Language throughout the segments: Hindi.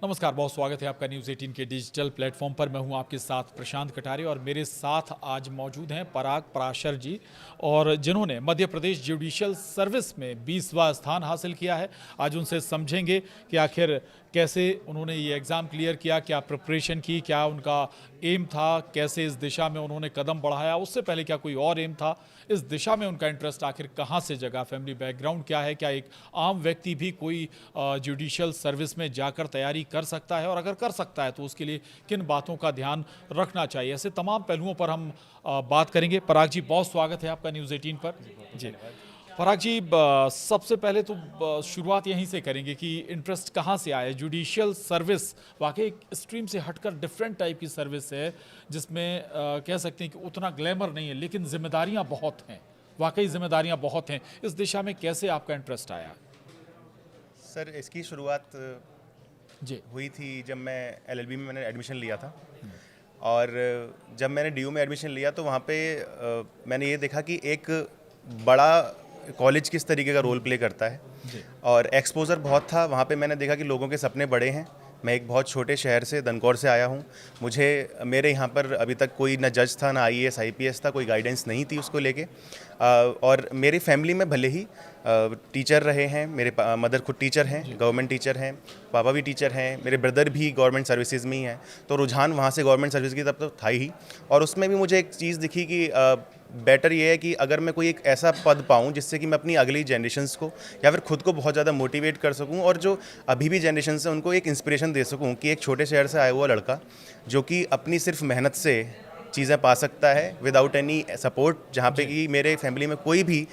नमस्कार, बहुत स्वागत है आपका न्यूज़ 18 के डिजिटल प्लेटफॉर्म पर। मैं हूं आपके साथ प्रशांत कटारे और मेरे साथ आज मौजूद हैं पराग पराशर जी, और जिन्होंने मध्य प्रदेश जुडिशियल सर्विस में 20वां स्थान हासिल किया है। आज उनसे समझेंगे कि आखिर कैसे उन्होंने ये एग्ज़ाम क्लियर किया, क्या प्रिपरेशन की, क्या उनका एम था, कैसे इस दिशा में उन्होंने कदम बढ़ाया, उससे पहले क्या कोई और एम था, इस दिशा में उनका इंटरेस्ट आखिर कहाँ से जगा, फैमिली बैकग्राउंड क्या है, क्या एक आम व्यक्ति भी कोई जुडिशियल सर्विस में जाकर तैयारी कर सकता है, और अगर कर सकता है तो उसके लिए किन बातों का ध्यान रखना चाहिए। ऐसे तमाम पहलुओं पर हम बात करेंगे। पराग जी, बहुत स्वागत है आपका न्यूज़ 18 पर। जी पराग जी, सबसे पहले तो शुरुआत यहीं से करेंगे कि इंटरेस्ट कहाँ से आया। जुडिशियल सर्विस वाकई एक स्ट्रीम से हटकर डिफरेंट टाइप की सर्विस है, जिसमें कह सकते हैं कि उतना ग्लैमर नहीं है, लेकिन जिम्मेदारियाँ बहुत हैं, वाकई जिम्मेदारियाँ बहुत हैं। इस दिशा में कैसे आपका इंटरेस्ट आया? सर, इसकी शुरुआत जी हुई थी जब मैं एलएलबी में मैंने एडमिशन लिया था। और जब मैंने डीयू में एडमिशन लिया तो वहाँ पे मैंने ये देखा कि एक बड़ा कॉलेज किस तरीके का रोल प्ले करता है, जी और एक्सपोजर बहुत था। वहाँ पे मैंने देखा कि लोगों के सपने बड़े हैं। मैं एक बहुत छोटे शहर से दनकौर से आया हूँ। मेरे यहाँ पर अभी तक कोई ना जज था, ना आईएएस आईपीएस था, कोई गाइडेंस नहीं थी उसको लेके। और मेरी फैमिली में भले ही टीचर रहे हैं, मेरे मदर खुद टीचर हैं, गवर्नमेंट टीचर हैं, पापा भी टीचर हैं, मेरे ब्रदर भी गवर्नमेंट सर्विसेज में ही हैं, तो रुझान वहाँ से गवर्नमेंट सर्विस की तब तो था ही। और उसमें भी मुझे एक चीज़ दिखी कि बेटर ये है कि अगर मैं कोई एक ऐसा पद पाऊँ जिससे कि मैं अपनी अगली जनरेशन्स को या फिर खुद को बहुत ज़्यादा मोटिवेट कर सकूँ, और जो अभी भी जनरेशन है उनको एक इंस्पिरेशन दे सकूँ कि एक छोटे शहर से आया हुआ लड़का जो कि अपनी सिर्फ मेहनत से चीज़ें पा सकता है विदाउट एनी सपोर्ट। जहाँ पे कि मेरे फैमिली में कोई भी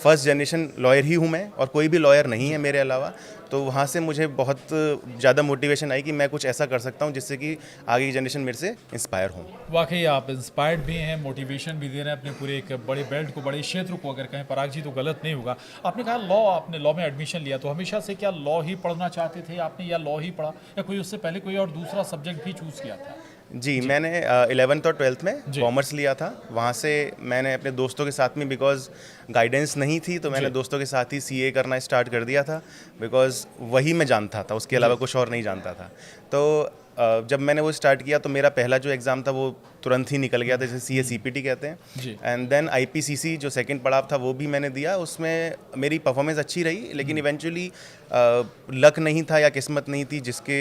फर्स्ट जनरेशन लॉयर ही हूँ मैं, और कोई भी लॉयर नहीं है मेरे अलावा। तो वहाँ से मुझे बहुत ज़्यादा मोटिवेशन आई कि मैं कुछ ऐसा कर सकता हूँ जिससे कि आगे की जनरेशन मेरे से इंस्पायर हो। वाकई आप इंस्पायर्ड भी हैं, मोटिवेशन भी दे रहे हैं अपने पूरे एक बड़े बेल्ट को, बड़े क्षेत्र को अगर कहें। पराग जी, तो गलत नहीं होगा। आपने कहा आपने लॉ में एडमिशन लिया, तो हमेशा से क्या लॉ ही पढ़ना चाहते थे आपने, या लॉ ही पढ़ा, या कोई उससे पहले कोई और दूसरा सब्जेक्ट भी चूज़ किया था? जी, मैंने 11th और 12th में जी कॉमर्स लिया था। वहाँ से मैंने अपने दोस्तों के साथ में, बिकॉज़ गाइडेंस नहीं थी, तो मैंने जी दोस्तों के साथ ही सीए करना स्टार्ट कर दिया था, बिकॉज़ वही मैं जानता था, उसके अलावा कुछ और नहीं जानता था। तो जब मैंने वो स्टार्ट किया तो मेरा पहला जो एग्ज़ाम था वो तुरंत ही निकल गया था, जैसे सीए सीपीटी कहते हैं। जी एंड देन आईपीसीसी जो सेकंड पड़ाव था वो भी मैंने दिया। उसमें मेरी परफॉर्मेंस अच्छी रही, लेकिन इवेंचुअली लक नहीं था या किस्मत नहीं थी, जिसके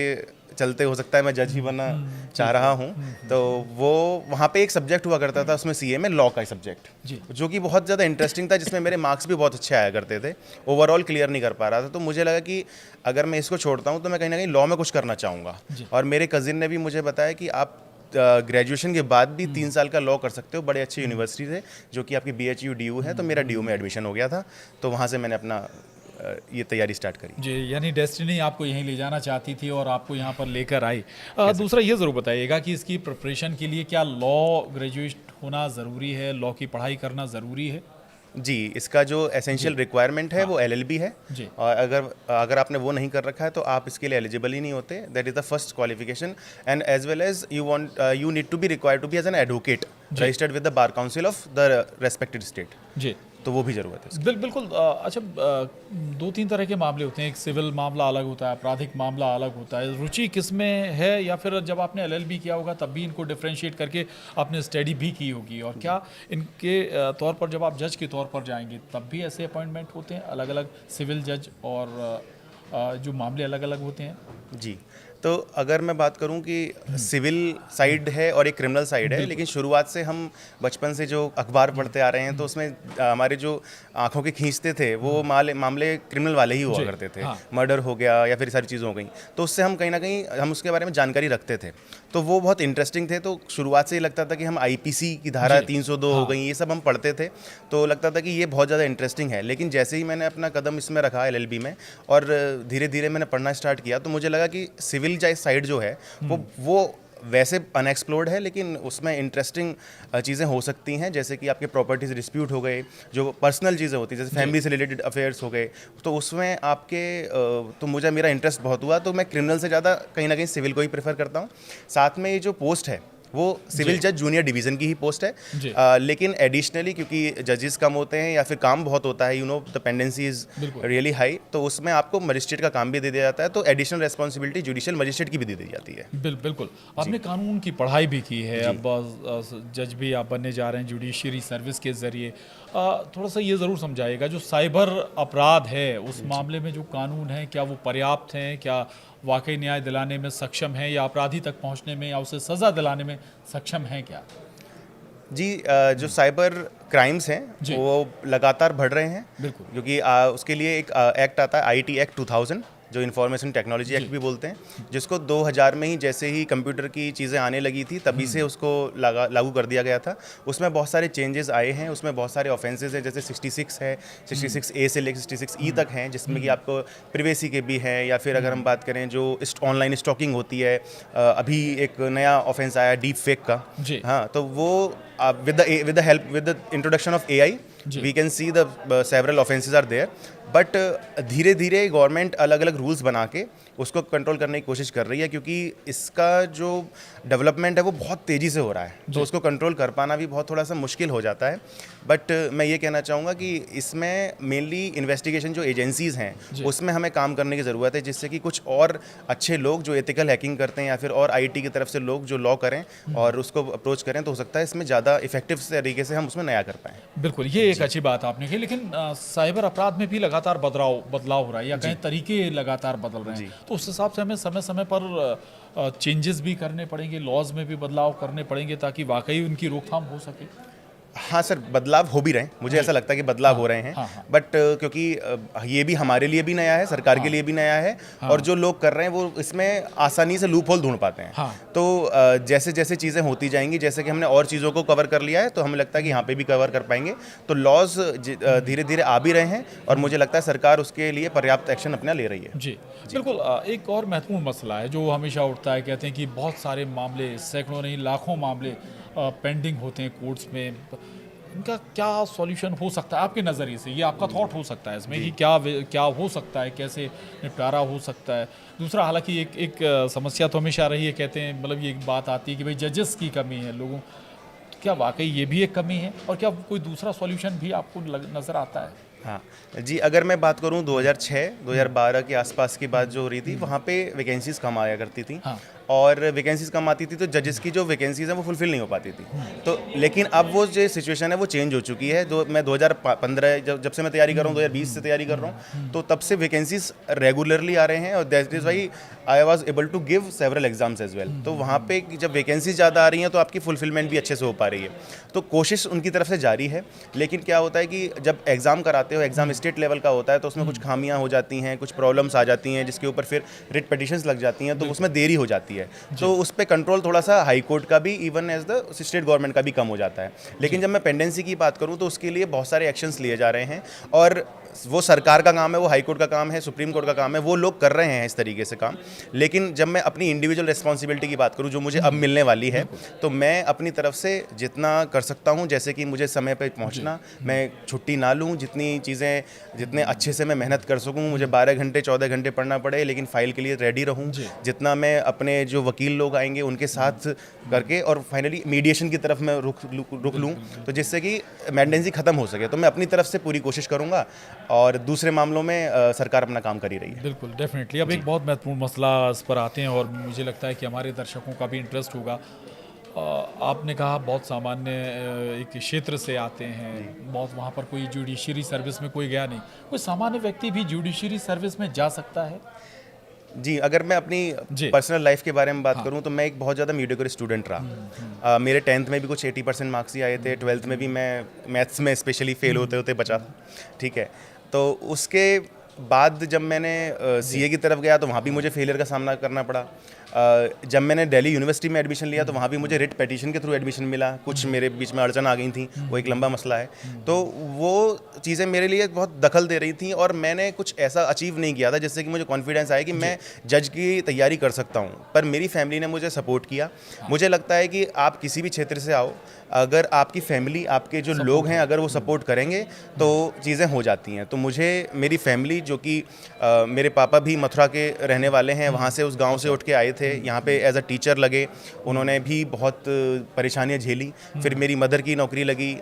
चलते हो सकता है मैं जज ही बनना चाह रहा हूँ। तो वो वहाँ पे एक सब्जेक्ट हुआ करता था उसमें सीए में, लॉ का सब्जेक्ट, जी जो कि बहुत ज़्यादा इंटरेस्टिंग था, जिसमें मेरे मार्क्स भी बहुत अच्छे आया करते थे। ओवरऑल क्लियर नहीं कर पा रहा था, तो मुझे लगा कि अगर मैं इसको छोड़ता हूँ तो मैं कहीं ना कहीं लॉ में कुछ करना चाहूँगा। जी और मेरे कज़िन ने भी मुझे बताया कि आप ग्रेजुएशन के बाद भी 3 साल का लॉ कर सकते हो बड़े अच्छे यूनिवर्सिटी से, जो कि आपकी BHU DU है। तो मेरा DU में एडमिशन हो गया था, तो वहाँ से मैंने अपना ये तैयारी स्टार्ट करी। जी, यानी डेस्टिनी आपको यहीं ले जाना चाहती थी और आपको यहाँ पर लेकर आई। दूसरा ये ज़रूर बताइएगा कि इसकी प्रिपरेशन के लिए क्या लॉ ग्रेजुएट होना ज़रूरी है, लॉ की पढ़ाई करना ज़रूरी है? जी, इसका जो एसेंशियल रिक्वायरमेंट है हाँ वो एलएलबी है। जी और अगर आपने वो नहीं कर रखा है तो आप इसके लिए एलिजिबल ही नहीं होते। That is the first qualification. And as well as you need to be required to be as an advocate registered with the bar council of the respected state. जी तो वो भी ज़रूरत है। बिल्कुल। अच्छा, 2-3 तरह के मामले होते हैं। एक सिविल मामला अलग होता है, आपराधिक मामला अलग होता है। रुचि किस में है, या फिर जब आपने एलएलबी किया होगा तब भी इनको डिफरेंशिएट करके आपने स्टडी भी की होगी, और क्या इनके तौर पर जब आप जज के तौर पर जाएंगे तब भी ऐसे अपॉइंटमेंट होते हैं, अलग अलग सिविल जज, और जो मामले अलग अलग होते हैं? जी, तो अगर मैं बात करूं कि सिविल साइड है और एक क्रिमिनल साइड है, लेकिन शुरुआत से हम बचपन से जो अखबार पढ़ते आ रहे हैं तो उसमें हमारे जो आंखों के खींचते थे वो मामले क्रिमिनल वाले ही हुआ करते थे। हाँ मर्डर हो गया या फिर सारी चीज़ें हो गई, तो उससे हम कहीं ना कहीं हम उसके बारे में जानकारी रखते थे, तो वो बहुत इंटरेस्टिंग थे। तो शुरुआत से ही लगता था कि हम आईपीसी की धारा 302 हो गई, ये सब हम पढ़ते थे, तो लगता था कि ये बहुत ज़्यादा इंटरेस्टिंग है। लेकिन जैसे ही मैंने अपना कदम इसमें रखा एलएलबी में और धीरे धीरे मैंने पढ़ना स्टार्ट किया, तो मुझे लगा कि सिविल साइड जो है वो वैसे अनएक्सप्लोर्ड है, लेकिन उसमें इंटरेस्टिंग चीज़ें हो सकती हैं, जैसे कि आपके प्रॉपर्टीज डिस्प्यूट हो गए, जो पर्सनल चीज़ें होती हैं जैसे फैमिली से रिलेटेड अफेयर्स हो गए, तो उसमें आपके तो मेरा इंटरेस्ट बहुत हुआ, तो मैं क्रिमिनल से ज़्यादा कहीं ना कहीं सिविल को ही प्रेफर करता हूँ। साथ में ये जो पोस्ट है वो सिविल जज जूनियर डिवीज़न की ही पोस्ट है। जी। लेकिन एडिशनली क्योंकि जजेस कम होते हैं या फिर काम बहुत होता है, the pendency is really high, तो उसमें आपको मजिस्ट्रेट का काम भी दे दिया जाता है, तो एडिशनल रिस्पॉन्सिबिलिटी जुडिशियल मजिस्ट्रेट की भी दे दी जाती है। बिल्कुल। आपने कानून की पढ़ाई भी की है, अब जज भी आप बनने जा रहे हैं जुडिशरी सर्विस के ज़रिए। थोड़ा सा ये ज़रूर समझाइएगा, जो साइबर अपराध है उस मामले में जो कानून है, क्या वो पर्याप्त हैं? क्या वाकई न्याय दिलाने में सक्षम है, या अपराधी तक पहुंचने में या उसे सज़ा दिलाने में सक्षम है क्या? जी, जो साइबर क्राइम्स हैं वो लगातार बढ़ रहे हैं, बिल्कुल, क्योंकि उसके लिए एक एक्ट आता है, आईटी एक्ट 2000, जो इन्फॉर्मेशन टेक्नोलॉजी एक्ट भी बोलते हैं, जिसको 2000 में ही जैसे ही कंप्यूटर की चीज़ें आने लगी थी तभी से उसको लागू कर दिया गया था। उसमें बहुत सारे चेंजेस आए हैं, उसमें बहुत सारे ऑफेंसेस हैं, जैसे 66 है, 66A से लेकर 66E तक हैं, जिसमें कि आपको प्रिवेसी के भी हैं, या फिर अगर हम बात करें जो ऑनलाइन स्टॉकिंग होती है, अभी एक नया ऑफेंस आया डीप फेक का। हाँ, तो वो with the introduction of AI we can see the several offences are there, but धीरे धीरे गवर्नमेंट अलग अलग रूल्स बना के उसको कंट्रोल करने की कोशिश कर रही है, क्योंकि इसका जो डेवलपमेंट है वो बहुत तेज़ी से हो रहा है, तो उसको कंट्रोल कर पाना भी बहुत थोड़ा सा मुश्किल हो जाता है। बट मैं ये कहना चाहूँगा कि इसमें मेनली इन्वेस्टिगेशन जो एजेंसीज़ हैं उसमें हमें काम करने की ज़रूरत है, जिससे कि कुछ और अच्छे लोग जो एथिकल हैकिंग करते हैं या फिर और IT की तरफ से लोग जो लॉ करें और उसको अप्रोच करें, तो हो सकता है इसमें ज़्यादा इफेक्टिव तरीके से हम उसमें नया कर पाएँ। बिल्कुल, ये एक अच्छी बात आपने की, लेकिन साइबर अपराध में भी लगातार बदलाव हो रहा है, या कहीं तरीके लगातार बदल रहे हैं, तो उस हिसाब से हमें समय समय पर चेंजेस भी करने पड़ेंगे, लॉज में भी बदलाव करने पड़ेंगे, ताकि वाकई उनकी रोकथाम हो सके। हाँ सर, बदलाव हो भी रहे हैं, मुझे ऐसा लगता है कि बदलाव हो रहे हैं, बट क्योंकि ये भी हमारे लिए भी नया है, सरकार के लिए भी नया है, और जो लोग कर रहे हैं वो इसमें आसानी से लूप होल ढूंढ पाते हैं। तो जैसे जैसे चीज़ें होती जाएंगी, जैसे कि हमने और चीज़ों को कवर कर लिया है, तो हमें लगता है कि यहाँ पे भी कवर कर पाएंगे। तो लॉज धीरे धीरे आ भी रहे हैं, और मुझे लगता है सरकार उसके लिए पर्याप्त एक्शन अपना ले रही है। जी बिल्कुल। एक और महत्वपूर्ण मसला है जो हमेशा उठता है, कहते हैं कि बहुत सारे मामले, सैकड़ों नहीं लाखों मामले पेंडिंग होते हैं कोर्ट्स में। इनका क्या सॉल्यूशन हो सकता है आपके नज़रिए से? ये आपका थॉट हो सकता है इसमें कि क्या हो सकता है, कैसे निपटारा हो सकता है? दूसरा, हालांकि एक समस्या तो हमेशा रही है, कहते हैं, मतलब ये एक बात आती है कि भाई जजेस की कमी है लोगों, क्या वाकई ये भी एक कमी है, और क्या कोई दूसरा सॉल्यूशन भी आपको नज़र आता है? हाँ जी, अगर मैं बात करूँ 2006-2012 के आसपास की बात जो हो रही थी, वहाँ पे वैकेंसीज़ कम आया करती थी, और वैकेंसीज़ कम आती थी तो जजेस की जो वैकेंसीज़ हैं वो फुलफ़िल नहीं हो पाती थी। तो लेकिन अब वो जो सिचुएशन है वो चेंज हो चुकी है। मैं 2015 जब से मैं तैयारी कर रहा हूँ, 2020 से तैयारी कर रहा हूँ, तो तब से वैकेंसीज़ रेगुलरली आ रहे हैं, और that is why I was able to give several exams as well. तो वहाँ पे जब वैकेंसीज ज़्यादा आ रही हैं तो आपकी फुलफिलमेंट भी अच्छे से हो पा रही है, तो कोशिश उनकी तरफ से जारी है। लेकिन क्या होता है कि जब एग्ज़ाम कराते हो, एग्ज़ाम स्टेट लेवल का होता है, तो उसमें कुछ खामियां हो जाती हैं, कुछ प्रॉब्लम्स आ जाती हैं, जिसके ऊपर फिर रिट पिटिशंस लग जाती हैं, तो उसमें देरी हो जाती है। तो उस पर कंट्रोल थोड़ा सा हाई कोर्ट का भी, even as the state government का भी कम हो जाता है। लेकिन जब मैं पेंडेंसी की बात करूँ तो उसके लिए बहुत सारे एक्शंस लिए जा रहे हैं, और वो सरकार का काम है, वो हाई कोर्ट का काम है, सुप्रीम कोर्ट का काम है, वो लोग कर रहे हैं इस तरीके से काम। लेकिन जब मैं अपनी इंडिविजुअल रिस्पॉन्सिबिलिटी की बात करूं जो मुझे अब मिलने वाली है, तो मैं अपनी तरफ से जितना कर सकता हूं, जैसे कि मुझे समय पे पहुंचना, मैं छुट्टी ना लूं, जितने अच्छे से मैं मेहनत कर सकूं, मुझे 12 घंटे 14 घंटे पढ़ना पड़े, लेकिन फाइल के लिए रेडी रहूं, जितना मैं अपने जो वकील लोग आएंगे उनके साथ करके, और फाइनली मीडिएशन की तरफ मैं रुक लूँ, तो जिससे कि पेंडेंसी ख़त्म हो सके। तो मैं अपनी तरफ से पूरी कोशिश करूँगा, और दूसरे मामलों में सरकार अपना काम कर ही रही है। बिल्कुल, डेफिनेटली। अब एक बहुत महत्वपूर्ण मसला इस पर आते हैं, और मुझे लगता है कि हमारे दर्शकों का भी इंटरेस्ट होगा। आपने कहा बहुत सामान्य एक क्षेत्र से आते हैं, बहुत वहाँ पर कोई जुडिशरी सर्विस में कोई गया नहीं, कोई सामान्य व्यक्ति भी जुडिशरी सर्विस में जा सकता है? जी, अगर मैं अपनी पर्सनल लाइफ के बारे में बात करूं तो मैं एक बहुत ज़्यादा मीडियोकर स्टूडेंट रहा। मेरे 10th में भी कुछ 80% मार्क्स ही आए थे, 12th में भी मैं मैथ्स में स्पेशली फेल होते होते बचा था, ठीक है। तो उसके बाद जब मैंने CA की तरफ गया तो वहाँ भी मुझे फेलियर का सामना करना पड़ा। जब मैंने दिल्ली यूनिवर्सिटी में एडमिशन लिया तो वहाँ भी मुझे रिट पिटीशन के थ्रू एडमिशन मिला, कुछ मेरे बीच में अड़चन आ गई थी, वो एक लंबा मसला है। तो वो चीज़ें मेरे लिए बहुत दखल दे रही थी, और मैंने कुछ ऐसा अचीव नहीं किया था जिससे कि मुझे कॉन्फिडेंस आया कि मैं जज की तैयारी कर सकता हूँ। पर मेरी फैमिली ने मुझे सपोर्ट किया। मुझे लगता है कि आप किसी भी क्षेत्र से आओ, अगर आपकी फैमिली, आपके जो लोग हैं, अगर वो सपोर्ट करेंगे तो चीज़ें हो जाती हैं। तो मुझे मेरी फैमिली जो कि मेरे पापा भी मथुरा के रहने वाले हैं, वहाँ से उस गांव से उठ के आए थे, यहाँ पे एज अ टीचर लगे, उन्होंने भी बहुत परेशानियाँ झेली। फिर मेरी मदर की नौकरी लगी,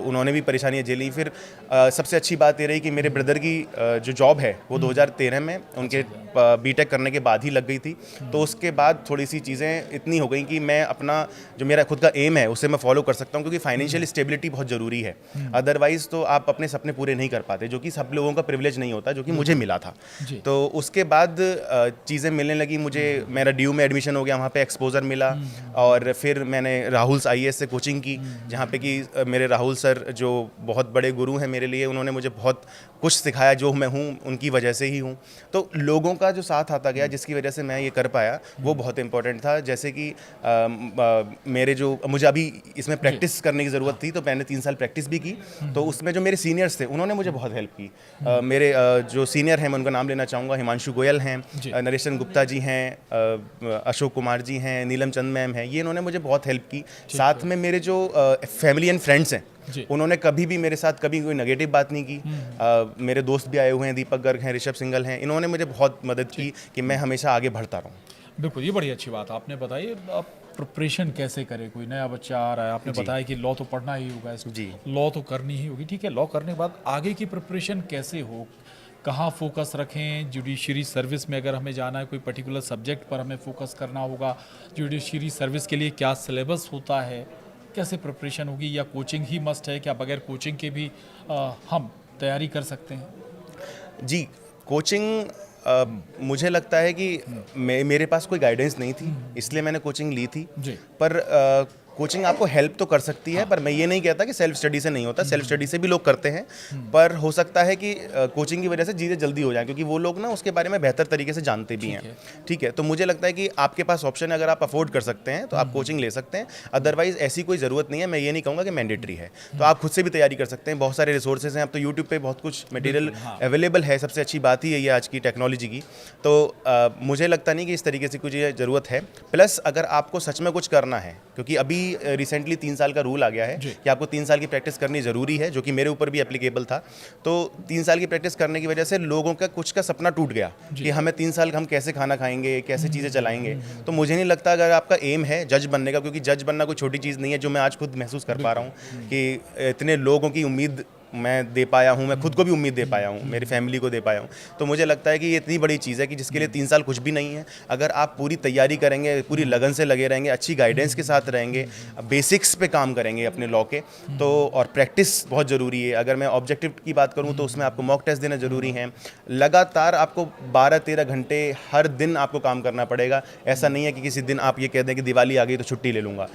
उन्होंने भी परेशानियाँ झेली। फिर सबसे अच्छी बात ये रही कि मेरे ब्रदर की जो जॉब है वो 2013 में उनके बीटेक करने के बाद ही लग गई थी। तो उसके बाद थोड़ी सी चीज़ें इतनी हो गई कि मैं अपना जो मेरा खुद का एम है उसे मैं फॉलो कर सकता हूँ, क्योंकि फाइनेंशियल स्टेबिलिटी बहुत ज़रूरी है। अदरवाइज़ तो आप अपने सपने पूरे नहीं कर पाते, जो कि सब लोगों का प्रिविलेज नहीं होता, जो कि मुझे मिला था। तो उसके बाद चीज़ें मिलने लगी मुझे, मेरा ड्यू में एडमिशन हो गया, वहाँ पे एक्सपोजर मिला। और फिर मैंने राहुल IAS से कोचिंग की, जहाँ पे कि मेरे राहुल सर जो बहुत बड़े गुरु हैं मेरे लिए, उन्होंने मुझे बहुत कुछ सिखाया, जो मैं हूँ उनकी वजह से ही हूँ। तो लोगों का जो साथ आता गया जिसकी वजह से मैं ये कर पाया, वो बहुत इंपॉर्टेंट था। जैसे कि मेरे जो मुझे अभी इसमें प्रैक्टिस करने की ज़रूरत थी, तो मैंने 3 साल प्रैक्टिस भी की। तो उसमें जो मेरे सीनियर्स थे उन्होंने मुझे बहुत हेल्प की। मेरे जो सीनियर हैं मैं उनका नाम लेना चाहूँगा, हिमांशु गोयल हैं, नरेश चंद्र गुप्ता जी हैं, अशोक कुमार जी हैं, नीलम चंद मैम हैं, ये इन्होंने मुझे बहुत हेल्प की। साथ में मेरे जो फैमिली एंड फ्रेंड्स हैं, उन्होंने कभी भी मेरे साथ कभी कोई नेगेटिव बात नहीं की। मेरे दोस्त भी आए हुए हैं, दीपक गर्ग हैं, ऋषभ सिंघल हैं, इन्होंने मुझे बहुत मदद की कि मैं हमेशा आगे बढ़ता रहूँ। बिल्कुल, ये बड़ी अच्छी बात आपने बताई। अब प्रिपरेशन कैसे करे, कोई नया बच्चा आ रहा है, आपने बताया कि लॉ तो पढ़ना ही होगा, जी, लॉ तो करनी ही होगी, ठीक है। लॉ करने के बाद आगे की प्रिपरेशन कैसे हो, कहाँ फोकस रखें? जुडिशरी सर्विस में अगर हमें जाना है, कोई पर्टिकुलर सब्जेक्ट पर हमें फोकस करना होगा, जुडिशरी सर्विस के लिए क्या सिलेबस होता है, कैसे प्रिपरेशन होगी, या कोचिंग ही मस्ट है, क्या बगैर कोचिंग के भी हम तैयारी कर सकते हैं? जी, कोचिंग मुझे लगता है कि मेरे पास कोई गाइडेंस नहीं थी, इसलिए मैंने कोचिंग ली थी। पर कोचिंग आपको हेल्प तो कर सकती है, पर मैं ये नहीं कहता कि सेल्फ स्टडी से नहीं होता, सेल्फ स्टडी से भी लोग करते हैं। पर हो सकता है कि कोचिंग की वजह से चीज़ें जल्दी हो जाएं, क्योंकि वो लोग ना उसके बारे में बेहतर तरीके से जानते भी हैं, ठीक है। तो मुझे लगता है कि आपके पास ऑप्शन है, अगर आप अफोर्ड कर सकते हैं तो आप कोचिंग ले सकते हैं। अदरवाइज ऐसी कोई ज़रूरत नहीं है, मैं ये नहीं कहूँगा कि मैंडेटरी है, तो आप खुद से भी तैयारी कर सकते हैं। बहुत सारे रिसोर्सेज हैं, अब तो यूट्यूब पर बहुत कुछ मटेरियल अवेलेबल है, सबसे अच्छी बात ही है ये आज की टेक्नोलॉजी की। तो मुझे लगता नहीं कि इस तरीके से कुछ ज़रूरत है। प्लस अगर आपको सच में कुछ करना है, क्योंकि अभी रिसेंटली 3 साल का रूल आ गया है कि आपको 3 साल की प्रैक्टिस करनी ज़रूरी है, जो कि मेरे ऊपर भी एप्लीकेबल था। तो 3 साल की प्रैक्टिस करने की वजह से लोगों का कुछ का सपना टूट गया कि हमें 3 साल हम कैसे खाना खाएंगे, कैसे चीज़ें चलाएंगे। तो मुझे नहीं लगता अगर आपका एम है जज बनने का, क्योंकि जज बनना कोई छोटी चीज़ नहीं है, जो मैं आज खुद महसूस कर पा रहा हूँ कि इतने लोगों की उम्मीद मैं दे पाया हूँ, मैं खुद को भी उम्मीद दे पाया हूँ, मेरी फैमिली को दे पाया हूँ। तो मुझे लगता है कि ये इतनी बड़ी चीज़ है कि जिसके लिए 3 साल कुछ भी नहीं है। अगर आप पूरी तैयारी करेंगे, पूरी लगन से लगे रहेंगे, अच्छी गाइडेंस के साथ रहेंगे, बेसिक्स पे काम करेंगे अपने लॉ के, तो और प्रैक्टिस बहुत ज़रूरी है। अगर मैं ऑब्जेक्टिव की बात करूँ तो उसमें आपको मॉक टेस्ट देना ज़रूरी है। लगातार आपको 12-13 घंटे हर दिन आपको काम करना पड़ेगा। ऐसा नहीं है कि किसी दिन आप ये कह दें कि दिवाली आ गई तो छुट्टी ले लूँगा।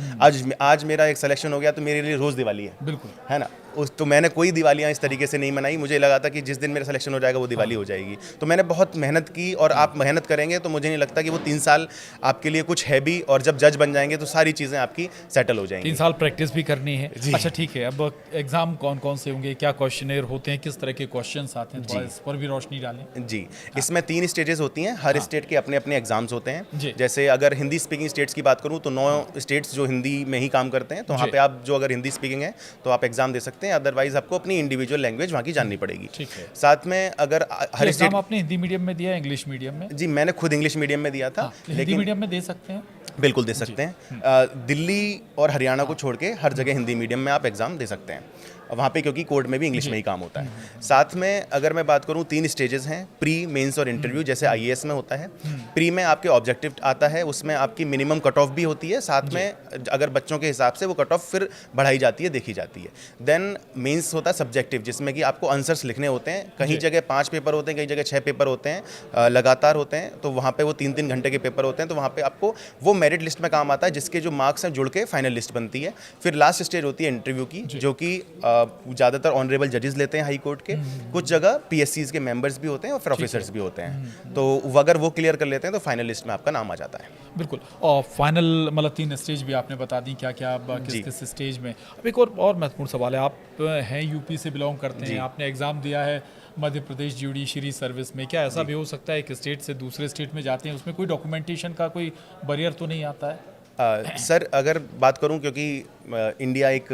आज मेरा एक सिलेक्शन हो गया तो मेरे लिए रोज़ दिवाली है, बिल्कुल, है ना। तो मैंने कोई दिवालियाँ इस तरीके से नहीं मनाई। मुझे लगा था कि जिस दिन मेरा सिलेक्शन हो जाएगा वो दिवाली हो जाएगी। तो मैंने बहुत मेहनत की, और आप मेहनत करेंगे तो मुझे नहीं लगता कि वो 3 साल आपके लिए कुछ है भी, और जब जज बन जाएंगे तो सारी चीज़ें आपकी सेटल हो जाएंगी। 3 साल प्रैक्टिस भी करनी है। अच्छा, ठीक है। अब एग्जाम कौन कौन से होंगे, क्या क्वेश्चनेयर होते हैं, किस तरह के क्वेश्चंस आते हैं, थोड़ा इस पर भी रोशनी डालें। जी, इसमें 3 स्टेजेस होती हैं, हर स्टेट के अपने अपने एग्जाम्स होते हैं। जैसे अगर हिंदी स्पीकिंग स्टेट्स की बात करूँ तो 9 स्टेट्स जो हिंदी में ही काम करते हैं, तो वहाँ पे आप जो अगर हिंदी स्पीकिंग है तो आप एग्जाम दे सकते हैं। अदरवाइज आपको अपनी इंडिविजुअल लैंग्वेज वहाँ की जाननी पड़ेगी। ठीक है। साथ में अगर हर स्टेट आपने हिंदी मीडियम में दिया, इंग्लिश मीडियम में? जी, मैंने खुद इंग्लिश मीडियम में दिया था, लेकिन हिंदी मीडियम में दे सकते हैं? बिल्कुल दे सकते हैं। दिल्ली और हरियाणा को छोड़ के हर जगह हिंदी मीडियम में आप एग्ज़ाम दे सकते हैं वहाँ पे, क्योंकि कोर्ट में भी इंग्लिश में ही काम होता है। साथ में अगर मैं बात करूँ 3 स्टेजेस हैं, प्री, मेंस और इंटरव्यू, जैसे IAS में होता है। प्री में आपके ऑब्जेक्टिव आता है, उसमें आपकी मिनिमम कट ऑफ भी होती है, साथ में अगर बच्चों के हिसाब से वो कट ऑफ फिर बढ़ाई जाती है, देखी जाती है। देन मेंस होता है सब्जेक्टिव, जिसमें कि आपको आंसर्स लिखने होते हैं। कहीं जगह 5 पेपर होते हैं, कहीं जगह 6 पेपर होते हैं, लगातार होते हैं। तो वहाँ पे वो 3-3 घंटे के पेपर होते हैं। तो वहाँ पे आपको वो मेरिट लिस्ट में काम आता है, जिसके जो मार्क्स हैं जुड़ के फाइनल लिस्ट बनती है। फिर लास्ट स्टेज होती है इंटरव्यू की, जो कि ज़्यादातर ऑनरेबल जजेस लेते हैं हाई कोर्ट के, कुछ जगह PSCs के मेंबर्स भी होते हैं और फिर ऑफिसर्स भी होते हैं। तो अगर वो क्लियर कर लेते हैं तो फाइनल लिस्ट में आपका नाम आ जाता है। बिल्कुल। और फाइनल मतलब 3 स्टेज भी आपने बता दी, क्या क्या किस स्टेज में। अब एक और महत्वपूर्ण सवाल है, आप हैं यूपी से बिलोंग करते हैं, आपने एग्ज़ाम दिया है मध्य प्रदेश जुडिशरी सर्विस में, क्या ऐसा भी हो सकता है एक स्टेट से दूसरे स्टेट में जाते हैं, उसमें कोई डॉक्यूमेंटेशन का कोई बैरियर तो नहीं आता है? सर, अगर बात करूं, क्योंकि इंडिया एक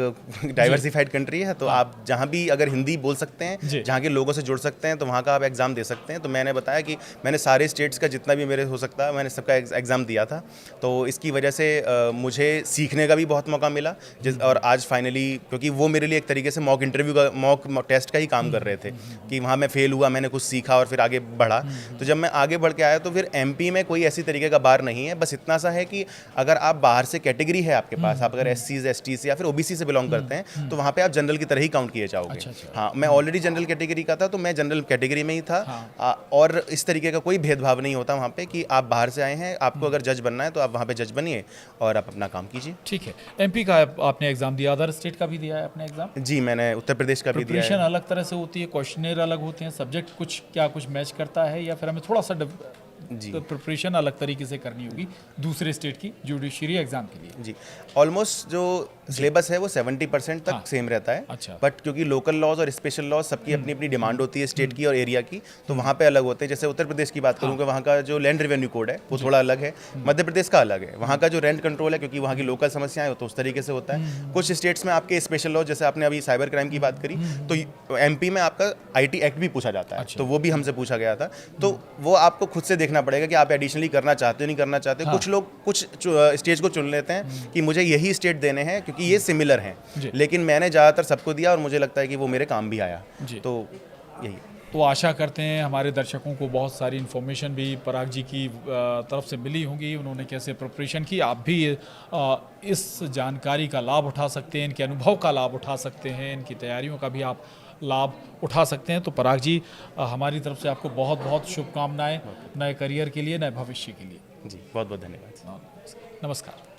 डाइवर्सिफाइड कंट्री है, तो आप जहाँ भी अगर हिंदी बोल सकते जी। हैं, जहाँ के लोगों से जुड़ सकते हैं, तो वहाँ का आप एग्ज़ाम दे सकते हैं। तो मैंने बताया कि मैंने सारे स्टेट्स का जितना भी मेरे हो सकता है मैंने सबका एग्ज़ाम दिया था, तो इसकी वजह से मुझे सीखने का भी बहुत मौका मिला। और आज फाइनली, क्योंकि वो मेरे लिए एक तरीके से मॉक इंटरव्यू का मॉक टेस्ट का ही काम कर रहे थे कि वहाँ मैं फेल हुआ, मैंने कुछ सीखा और फिर आगे बढ़ा। तो जब मैं आगे बढ़ के आया तो फिर एमपी में कोई ऐसी तरीके का बार नहीं है, बस इतना सा है कि अगर आप बाहर से कैटेगरी है आपके पास, आप अगर एससीज एसटी से या फिर ओबीसी से बिलोंग करते हैं, तो वहाँ पे आप जनरल की तरह ही काउंट किए जाओगे। अच्छा। हाँ, मैं ऑलरेडी जनरल कैटेगरी का था, तो मैं जनरल कैटेगरी में ही था। और इस तरीके का कोई भेदभाव नहीं होता वहाँ पे कि आप बाहर से आए हैं, आपको अगर जज बनना है तो आप वहाँ पे जज बनिए और आप अपना काम कीजिए। ठीक है, एमपी का आपने एग्जाम दिया, अदर स्टेट का भी दिया है आपने एग्जाम? जी, मैंने उत्तर प्रदेश का भी दिया प्रिपरेशन है। अलग तरह से होती है, क्वेश्चनर अलग होते हैं, सब्जेक्ट कुछ मैच करता है, या फिर हमें थोड़ा सा जी। प्रिपरेशन अलग तरीके से करनी होगी दूसरे स्टेट की जुडिशरी एग्जाम के लिए? जी, ऑलमोस्ट जो सिलेबस है वो 70% तक हाँ। सेम रहता है। अच्छा। बट क्योंकि लोकल लॉज और स्पेशल लॉज सबकी अपनी अपनी डिमांड होती है स्टेट की और एरिया की, तो वहाँ पे अलग होते हैं। जैसे उत्तर प्रदेश की बात करूँ कि वहाँ का जो लैंड रेवेन्यू कोड है वो थोड़ा अलग है, मध्य प्रदेश का अलग है। वहाँ का जो रेंट कंट्रोल है, क्योंकि वहाँ की लोकल समस्याएं हो तो उस तरीके से होता है। कुछ स्टेट्स में आपके स्पेशल लॉज, जैसे आपने अभी साइबर क्राइम की बात करी, तो एमपी में आपका आईटी एक्ट भी पूछा जाता है, तो वो भी हमसे पूछा गया था। तो वो आपको खुद से देखना पड़ेगा कि आप एडिशनली करना चाहते हो नहीं करना चाहते हो। कुछ लोग कुछ स्टेट को चुन लेते हैं कि मुझे यही स्टेट देने हैं क्योंकि ये सिमिलर हैं, लेकिन मैंने ज़्यादातर सबको दिया और मुझे लगता है कि वो मेरे काम भी आया। तो यही। तो आशा करते हैं हमारे दर्शकों को बहुत सारी इन्फॉर्मेशन भी पराग जी की तरफ से मिली होंगी, उन्होंने कैसे प्रिपरेशन की। आप भी इस जानकारी का लाभ उठा सकते हैं, इनके अनुभव का लाभ उठा सकते हैं, इनकी तैयारियों का भी आप लाभ उठा सकते हैं। तो पराग जी, हमारी तरफ से आपको बहुत बहुत शुभकामनाएं नए करियर के लिए, नए भविष्य के लिए। जी, बहुत बहुत धन्यवाद। नमस्कार।